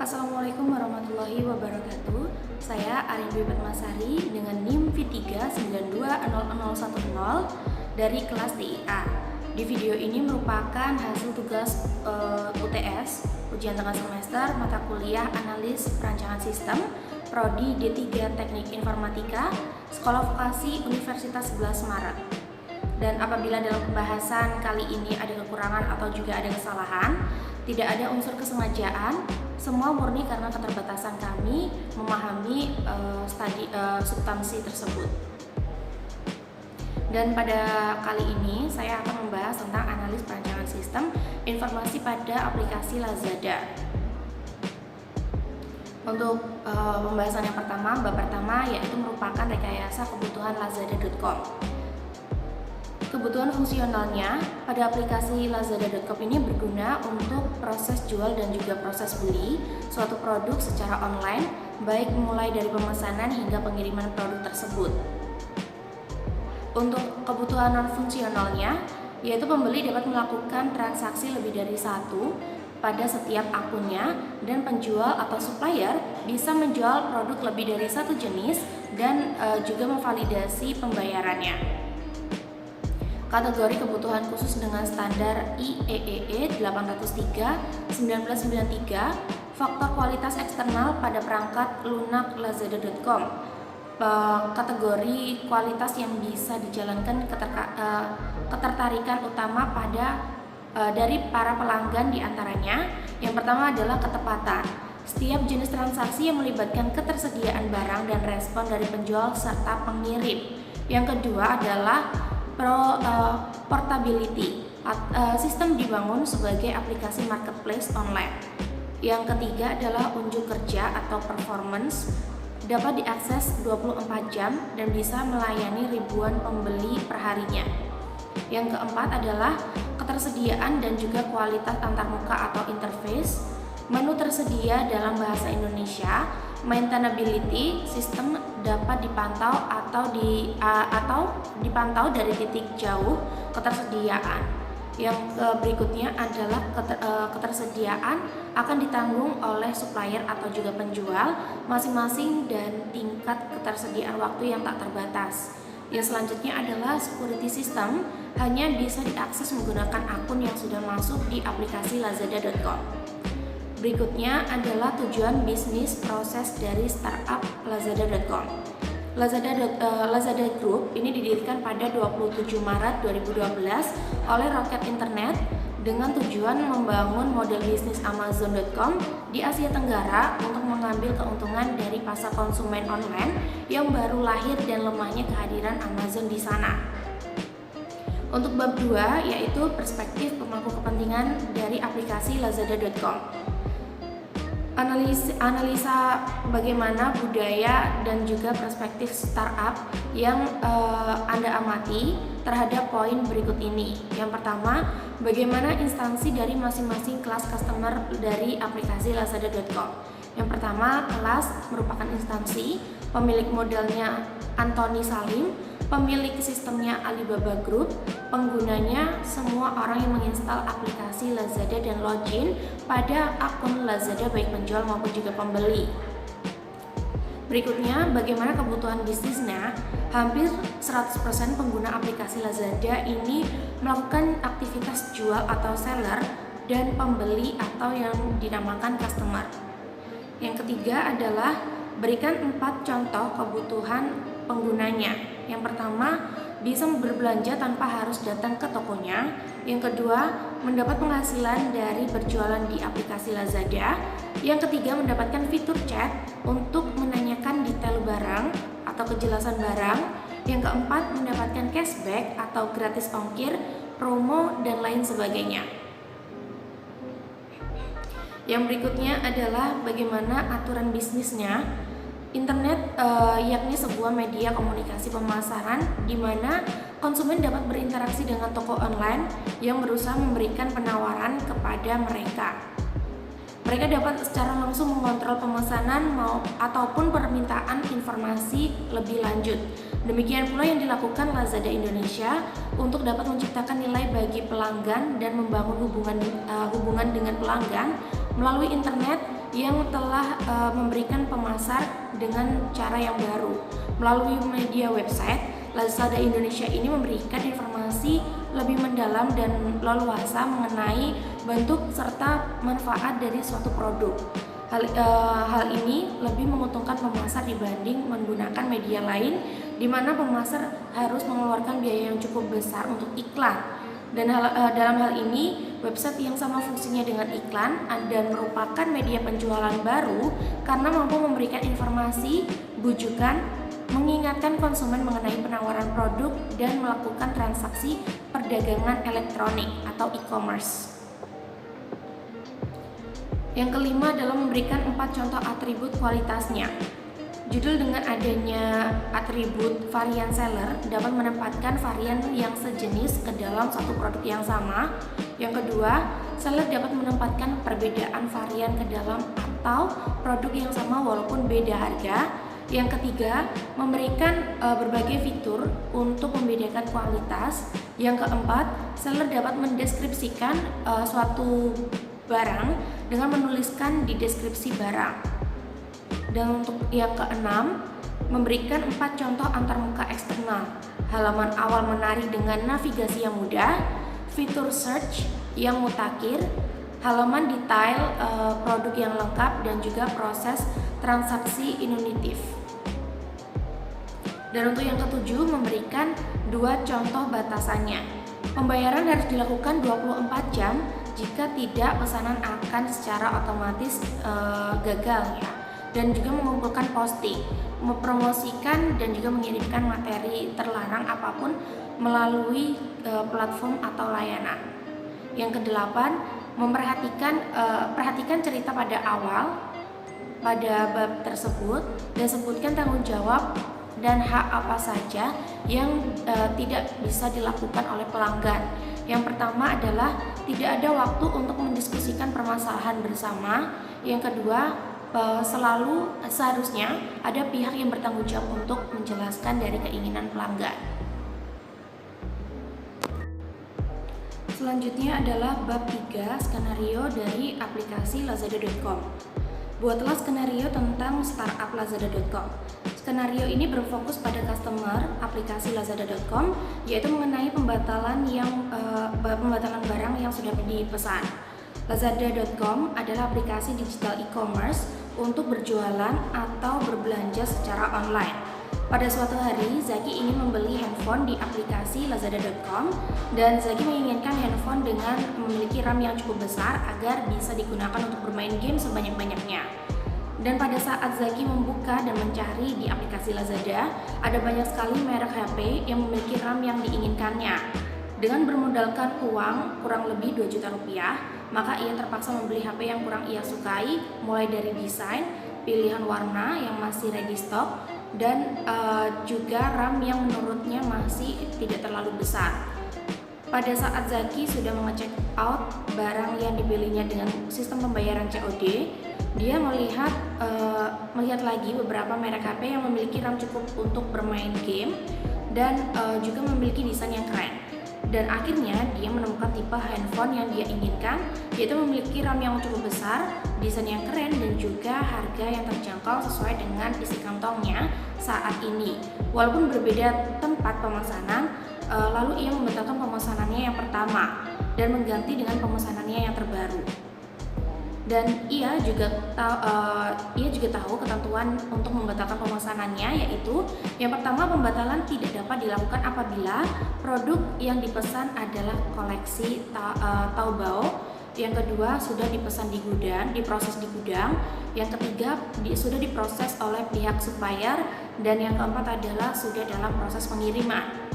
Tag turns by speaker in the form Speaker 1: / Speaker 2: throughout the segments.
Speaker 1: Assalamualaikum warahmatullahi wabarakatuh. Saya Arin Dwi Padmasari dengan NIM V3920010 dari kelas TIA. Di video ini merupakan hasil tugas UTS, ujian tengah semester, mata kuliah Analis Perancangan Sistem, Prodi D3 Teknik Informatika, Sekolah Vokasi Universitas 11 Maret. Dan apabila dalam pembahasan kali ini ada kekurangan atau juga ada kesalahan, tidak ada unsur kesengajaan, semua murni karena keterbatasan kami memahami substansi tersebut. Dan pada kali ini saya akan membahas tentang analis perancangan sistem informasi pada aplikasi Lazada. Untuk pembahasan yang pertama, bab pertama yaitu merupakan rekayasa kebutuhan lazada.com. Kebutuhan fungsionalnya pada aplikasi lazada.com ini berguna untuk proses jual dan juga proses beli suatu produk secara online, baik mulai dari pemesanan hingga pengiriman produk tersebut. Untuk kebutuhan non fungsionalnya, yaitu pembeli dapat melakukan transaksi lebih dari satu pada setiap akunnya, dan penjual atau supplier bisa menjual produk lebih dari satu jenis dan juga memvalidasi pembayarannya. Kategori kebutuhan khusus dengan standar IEEE 803/1993, faktor kualitas eksternal pada perangkat lunak lazada.com. Kategori kualitas yang bisa dijalankan ketertarikan utama dari para pelanggan diantaranya. Yang pertama adalah ketepatan. Setiap jenis transaksi yang melibatkan ketersediaan barang dan respon dari penjual serta pengirim. Yang kedua adalah portability. Sistem dibangun sebagai aplikasi marketplace online. Yang ketiga adalah unjuk kerja atau performance, dapat diakses 24 jam dan bisa melayani ribuan pembeli perharinya. Yang keempat adalah ketersediaan dan juga kualitas antarmuka atau interface. Menu tersedia dalam bahasa Indonesia. Maintainability, sistem dapat dipantau atau dipantau dari titik jauh. Ketersediaan. Yang berikutnya adalah ketersediaan akan ditanggung oleh supplier atau juga penjual masing-masing dan tingkat ketersediaan waktu yang tak terbatas. Yang selanjutnya adalah security system, hanya bisa diakses menggunakan akun yang sudah masuk di aplikasi lazada.com. Berikutnya adalah tujuan bisnis proses dari startup lazada.com. Lazada Group ini didirikan pada 27 Maret 2012 oleh Rocket Internet dengan tujuan membangun model bisnis Amazon.com di Asia Tenggara untuk mengambil keuntungan dari pasar konsumen online yang baru lahir dan lemahnya kehadiran Amazon di sana. Untuk bab 2 yaitu perspektif pemangku kepentingan dari aplikasi lazada.com. Analisa bagaimana budaya dan juga perspektif startup yang Anda amati terhadap poin berikut ini. Yang pertama, bagaimana instansi dari masing-masing kelas customer dari aplikasi lazada.com. Yang pertama, kelas merupakan instansi, pemilik modelnya Anthony Salim, pemilik sistemnya Alibaba Group, penggunanya semua orang yang menginstal aplikasi Lazada dan login pada akun Lazada baik penjual maupun juga pembeli. Berikutnya, bagaimana kebutuhan bisnisnya. Hampir 100% pengguna aplikasi Lazada ini melakukan aktivitas jual atau seller dan pembeli atau yang dinamakan customer. Yang ketiga adalah berikan 4 contoh kebutuhan penggunanya. Yang pertama, bisa berbelanja tanpa harus datang ke tokonya. Yang kedua, mendapat penghasilan dari berjualan di aplikasi Lazada. Yang ketiga, mendapatkan fitur chat untuk menanyakan detail barang atau kejelasan barang. Yang keempat, mendapatkan cashback atau gratis ongkir, promo, dan lain sebagainya. Yang berikutnya adalah bagaimana aturan bisnisnya. Internet yakni sebuah media komunikasi pemasaran di mana konsumen dapat berinteraksi dengan toko online yang berusaha memberikan penawaran kepada mereka. Mereka dapat secara langsung mengontrol pemesanan ataupun permintaan informasi lebih lanjut. Demikian pula yang dilakukan Lazada Indonesia untuk dapat menciptakan nilai bagi pelanggan dan membangun hubungan dengan pelanggan melalui internet yang telah memberikan pemasar dengan cara yang baru. Melalui media website, Lazada Indonesia ini memberikan informasi lebih mendalam dan leluasa mengenai bentuk serta manfaat dari suatu produk. Hal ini lebih menguntungkan pemasar dibanding menggunakan media lain, di mana pemasar harus mengeluarkan biaya yang cukup besar untuk iklan. Dan dalam hal ini, website yang sama fungsinya dengan iklan dan merupakan media penjualan baru karena mampu memberikan informasi, bujukan, mengingatkan konsumen mengenai penawaran produk, dan melakukan transaksi perdagangan elektronik atau e-commerce. Yang kelima adalah memberikan 4 contoh atribut kualitasnya. Judul dengan adanya atribut varian seller dapat menempatkan varian yang sejenis ke dalam satu produk yang sama. Yang kedua, seller dapat menempatkan perbedaan varian ke dalam atau produk yang sama walaupun beda harga. Yang ketiga, memberikan berbagai fitur untuk membedakan kualitas. Yang keempat, seller dapat mendeskripsikan suatu barang dengan menuliskan di deskripsi barang. Dan untuk yang keenam, memberikan 4 contoh antarmuka eksternal. Halaman awal menarik dengan navigasi yang mudah, fitur search yang mutakhir, halaman detail produk yang lengkap, dan juga proses transaksi intuitif. Dan untuk yang ketujuh, memberikan 2 contoh batasannya. Pembayaran harus dilakukan 24 jam, jika tidak pesanan akan secara otomatis gagal ya. Dan juga mengumpulkan posting, mempromosikan dan juga mengirimkan materi terlarang apapun melalui platform atau layanan. Yang kedelapan, perhatikan cerita pada awal pada bab tersebut dan sebutkan tanggung jawab dan hak apa saja yang tidak bisa dilakukan oleh pelanggan. Yang pertama adalah tidak ada waktu untuk mendiskusikan permasalahan bersama. Yang kedua, seharusnya ada pihak yang bertanggung jawab untuk menjelaskan dari keinginan pelanggan. Selanjutnya adalah bab 3, skenario dari aplikasi lazada.com. Buatlah skenario tentang startup lazada.com. Skenario ini berfokus pada customer aplikasi lazada.com, yaitu mengenai pembatalan barang yang sudah dipesan. Lazada.com adalah aplikasi digital e-commerce untuk berjualan atau berbelanja secara online. Pada suatu hari, Zaki ingin membeli handphone di aplikasi lazada.com dan Zaki menginginkan handphone dengan memiliki RAM yang cukup besar agar bisa digunakan untuk bermain game sebanyak-banyaknya. Dan pada saat Zaki membuka dan mencari di aplikasi Lazada, ada banyak sekali merek HP yang memiliki RAM yang diinginkannya. Dengan bermodalkan uang kurang lebih 2 juta rupiah, maka ia terpaksa membeli HP yang kurang ia sukai, mulai dari desain, pilihan warna yang masih ready stock, dan juga RAM yang menurutnya masih tidak terlalu besar. Pada saat Zaki sudah mengecek out barang yang dibelinya dengan sistem pembayaran COD, dia melihat lagi beberapa merek HP yang memiliki RAM cukup untuk bermain game dan juga memiliki desain yang keren. Dan akhirnya dia menemukan tipe handphone yang dia inginkan, yaitu memiliki RAM yang cukup besar, desain yang keren, dan juga harga yang terjangkau sesuai dengan isi kantongnya saat ini. Walaupun berbeda tempat pemesanan, lalu ia membatalkan pemesanannya yang pertama dan mengganti dengan pemesanannya yang terbaru. Dan ia juga tahu ketentuan untuk membatalkan pemesanannya, yaitu yang pertama, pembatalan tidak dapat dilakukan apabila produk yang dipesan adalah koleksi Taobao. Yang kedua, sudah dipesan di gudang, diproses di gudang. Yang ketiga, sudah diproses oleh pihak supplier. Dan yang keempat adalah sudah dalam proses pengiriman.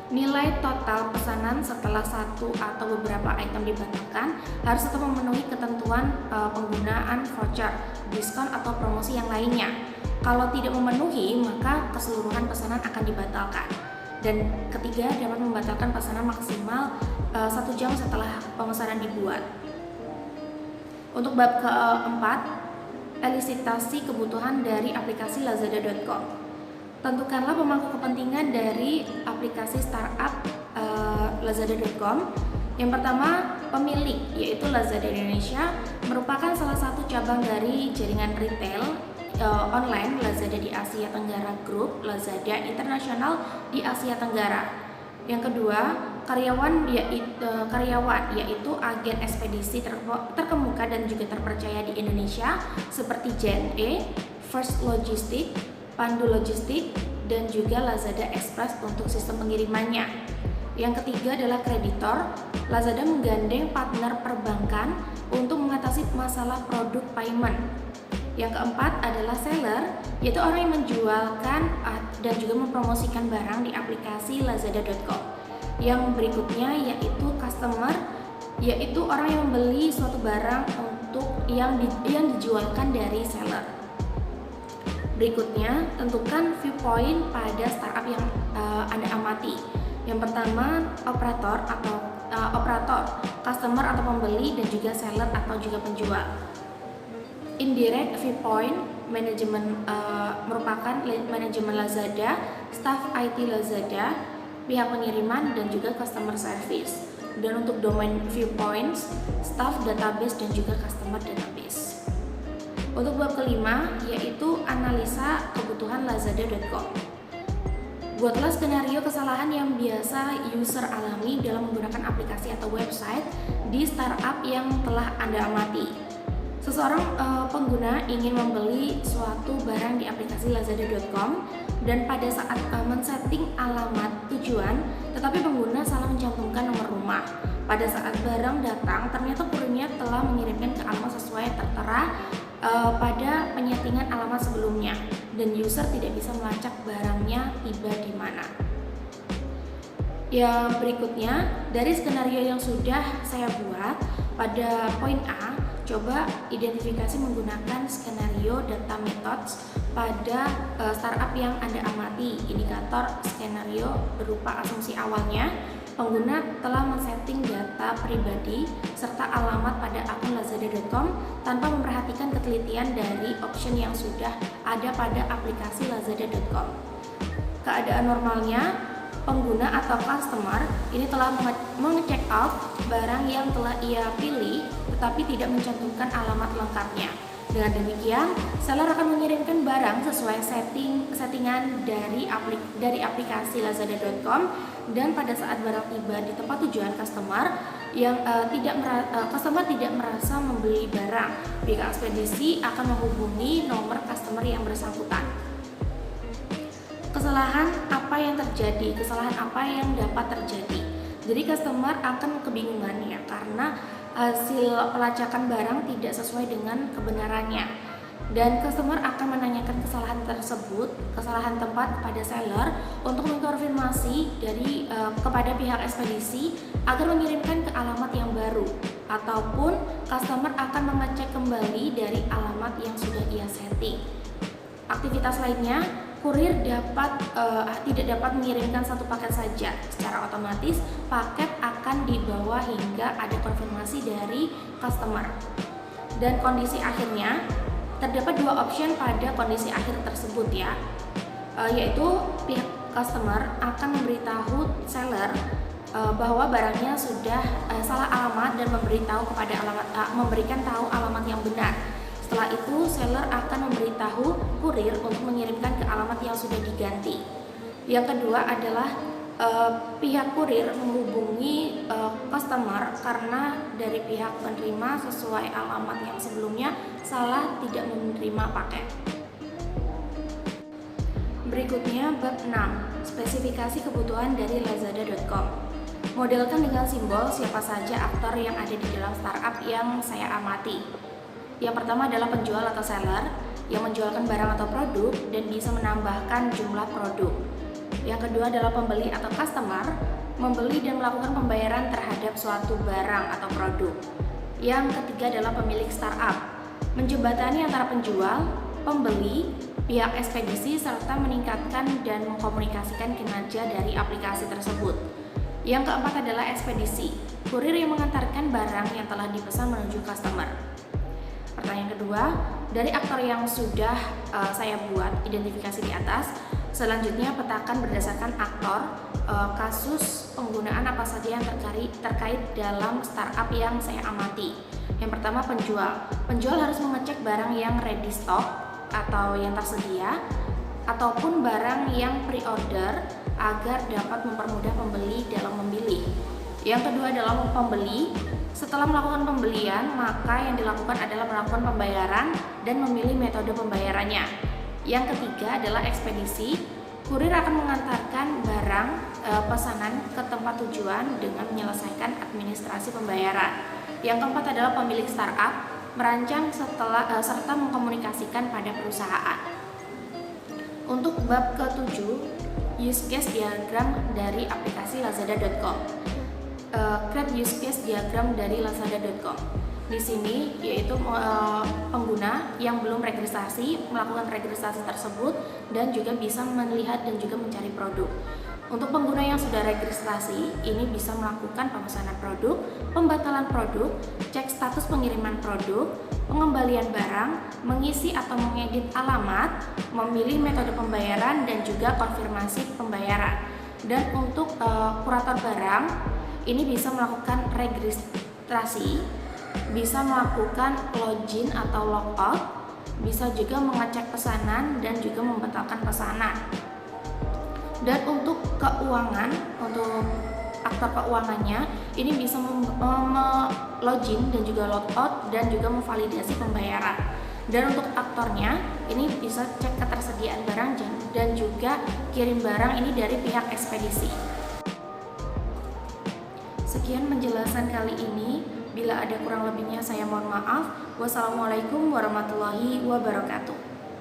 Speaker 1: Nilai total pesanan setelah satu atau beberapa item dibatalkan harus tetap memenuhi ketentuan penggunaan voucher, diskon atau promosi yang lainnya. Kalau tidak memenuhi, maka keseluruhan pesanan akan dibatalkan. Dan ketiga, dapat membatalkan pesanan maksimal 1 jam setelah pemesanan dibuat. Untuk bab keempat, elisitasi kebutuhan dari aplikasi lazada.com. Tentukanlah pemangku kepentingan dari aplikasi startup Lazada.com. Yang pertama, pemilik, yaitu Lazada Indonesia. cabang dari jaringan retail online Lazada di Asia Tenggara Group, Lazada Internasional di Asia Tenggara. Yang kedua, karyawan yaitu agen ekspedisi terkemuka dan juga terpercaya di Indonesia seperti JNE, First Logistik, Pandu Logistik, dan juga Lazada Express untuk sistem pengirimannya. Yang ketiga adalah kreditor. Lazada menggandeng partner perbankan untuk mengatasi masalah produk payment. Yang keempat adalah seller, yaitu orang yang menjualkan dan juga mempromosikan barang di aplikasi lazada.com. Yang berikutnya yaitu customer, yaitu orang yang membeli suatu barang untuk yang dijualkan dari seller. Berikutnya, tentukan viewpoint pada startup yang Anda amati. Yang pertama, operator, customer atau pembeli, dan juga seller atau juga penjual. Indirect viewpoint manajemen merupakan manajemen Lazada, staff IT Lazada, pihak pengiriman, dan juga customer service. Dan untuk domain viewpoints, staff database dan juga customer database. Untuk bab kelima yaitu analisa kebutuhan lazada.com. Buatlah skenario kesalahan yang biasa user alami dalam menggunakan aplikasi atau website di startup yang telah Anda amati. Seseorang pengguna ingin membeli suatu barang di aplikasi lazada.com dan pada saat men-setting alamat tujuan, tetapi pengguna salah mencantumkan nomor rumah. Pada saat barang datang, ternyata kurirnya telah mengirimkan ke alamat sesuai tertera pada penyetingan alamat sebelumnya, dan user tidak bisa melacak barangnya tiba di mana. Yang berikutnya, dari skenario yang sudah saya buat, pada poin A, coba identifikasi menggunakan skenario data methods pada startup yang Anda amati. Indikator skenario berupa asumsi awalnya, pengguna telah men-setting data pribadi serta alamat pada akun lazada.com tanpa memperhatikan ketelitian dari option yang sudah ada pada aplikasi lazada.com. Keadaan normalnya, pengguna atau customer ini telah mengecek out barang yang telah ia pilih tetapi tidak mencantumkan alamat lengkapnya. Dengan demikian, seller akan mengirimkan barang sesuai settingan dari aplikasi lazada.com, dan pada saat barang tiba di tempat tujuan customer tidak merasa membeli barang, pihak ekspedisi akan menghubungi nomor customer yang bersangkutan. Kesalahan apa yang terjadi? Kesalahan apa yang dapat terjadi? Jadi customer akan kebingungan ya, karena hasil pelacakan barang tidak sesuai dengan kebenarannya, dan customer akan menanyakan kesalahan tersebut, kesalahan tempat kepada seller untuk mengkonfirmasi kepada pihak ekspedisi agar mengirimkan ke alamat yang baru, ataupun customer akan mengecek kembali dari alamat yang sudah ia setting. Aktivitas lainnya, kurir tidak dapat mengirimkan satu paket saja. Secara otomatis, paket akan dibawa hingga ada konfirmasi dari customer. Dan kondisi akhirnya, terdapat dua option pada kondisi akhir tersebut ya, yaitu pihak customer akan memberitahu seller bahwa barangnya sudah salah alamat dan memberikan tahu alamat yang benar. Setelah itu, seller akan memberitahu kurir untuk mengirimkan ke alamat yang sudah diganti. Yang kedua adalah pihak kurir menghubungi customer karena dari pihak penerima sesuai alamat yang sebelumnya salah tidak menerima paket. Berikutnya bab 6, spesifikasi kebutuhan dari lazada.com. Modelkan dengan simbol siapa saja aktor yang ada di dalam startup yang saya amati. Yang pertama adalah penjual atau seller yang menjualkan barang atau produk dan bisa menambahkan jumlah produk. Yang kedua adalah pembeli atau customer, membeli dan melakukan pembayaran terhadap suatu barang atau produk. Yang ketiga adalah pemilik startup, menjembatani antara penjual, pembeli, pihak ekspedisi, serta meningkatkan dan mengkomunikasikan kinerja dari aplikasi tersebut. Yang keempat adalah ekspedisi, kurir yang mengantarkan barang yang telah dipesan menuju customer. Pertanyaan kedua, dari aktor yang sudah saya buat identifikasi di atas, selanjutnya petakan berdasarkan aktor kasus penggunaan apa saja yang terkait dalam startup yang saya amati. Yang pertama, penjual. Penjual harus mengecek barang yang ready stock atau yang tersedia ataupun barang yang pre-order agar dapat mempermudah pembeli dalam memilih. Yang kedua adalah pembeli. Setelah melakukan pembelian, maka yang dilakukan adalah melakukan pembayaran dan memilih metode pembayarannya. Yang ketiga adalah ekspedisi. Kurir akan mengantarkan barang pesanan ke tempat tujuan dengan menyelesaikan administrasi pembayaran. Yang keempat adalah pemilik startup, merancang serta mengkomunikasikan pada perusahaan. Untuk bab ke-7, use case diagram dari aplikasi lazada.com. Create use case diagram dari lazada.com. Di sini yaitu pengguna yang belum registrasi melakukan registrasi tersebut dan juga bisa melihat dan juga mencari produk. Untuk pengguna yang sudah registrasi, ini bisa melakukan pemesanan produk, pembatalan produk, cek status pengiriman produk, pengembalian barang, mengisi atau mengedit alamat, memilih metode pembayaran dan juga konfirmasi pembayaran. Dan untuk kurator barang, ini bisa melakukan registrasi, bisa melakukan login atau logout, bisa juga mengecek pesanan dan juga membatalkan pesanan. Dan untuk keuangan, untuk aktor keuangannya, ini bisa login dan juga logout dan juga memvalidasi pembayaran. Dan untuk aktornya, ini bisa cek ketersediaan barang dan juga kirim barang ini dari pihak ekspedisi. Sekian penjelasan kali ini. Bila ada kurang lebihnya saya mohon maaf. Wassalamualaikum warahmatullahi wabarakatuh.